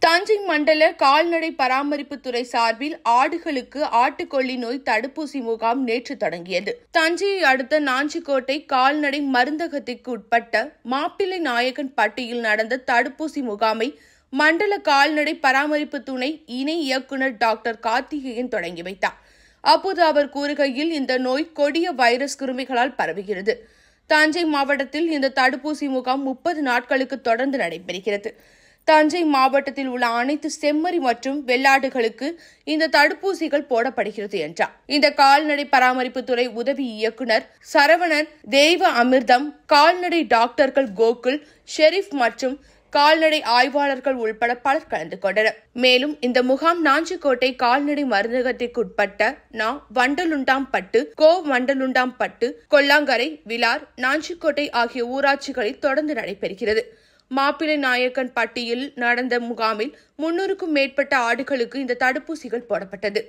தஞ்சை மண்டல கால்நடை பராமரிப்புத்துறை சார்பில் ஆடுகளுக்கு ஆட்டுக்கொல்லி நோய் தடுப்பூசி முகாம் நேற்று தொடங்கியது. தஞ்சையை அடுத்த நாஞ்சிக்கோட்டை கால்நடை மருந்தகத்திற்கு உட்பட்ட மாப்பிள்ளை நாயக்கன் பட்டியில் நடந்த தடுப்பூசி முகாமை மண்டல கால்நடை பராமரிப்பு துணை இணை இயக்குநர் டாக்டர் கார்த்திகேயன் தொடங்கி வைத்தார். அப்போது அவர் கூறுகையில், இந்த நோய் கொடிய வைரஸ் கிருமிகளால் பரவுகிறது. தஞ்சை மாவட்டத்தில் இந்த தடுப்பூசி முகாம் 30 நாட்களுக்கு தொடர்ந்து நடைபெறுகிறது. தஞ்சை மாவட்டத்தில் உள்ள அனைத்து செம்மறி மற்றும் வெள்ளாடுகளுக்கு இந்த தடுப்பூசிகள் போடப்படுகிறது என்றார். இந்த கால்நடை பராமரிப்புத்துறை உதவி இயக்குநர் சரவணன், தெய்வ அமிர்தம், கால்நடை டாக்டர்கள் கோகுல், ஷெரீப் மற்றும் கால்நடை ஆய்வாளர்கள் உள்பட பலர் கலந்து கொண்டனர். மேலும் இந்த முகாம் நாஞ்சிக்கோட்டை கால்நடை மருந்தகத்திற்குட்பட்ட வண்டலுண்டாம்பட்டு, வண்டலுண்டாம்பட்டு, கொல்லாங்கரை, விலார், நாஞ்சிக்கோட்டை ஆகிய ஊராட்சிகளில் தொடர்ந்து நடைபெறுகிறது. மாப்பிள்ளை நாயக்கன் பட்டியில் நடந்த முகாமில் 300க்கும் மேற்பட்ட ஆடுகளுக்கு இந்த தடுப்பூசிகள் போடப்பட்டது.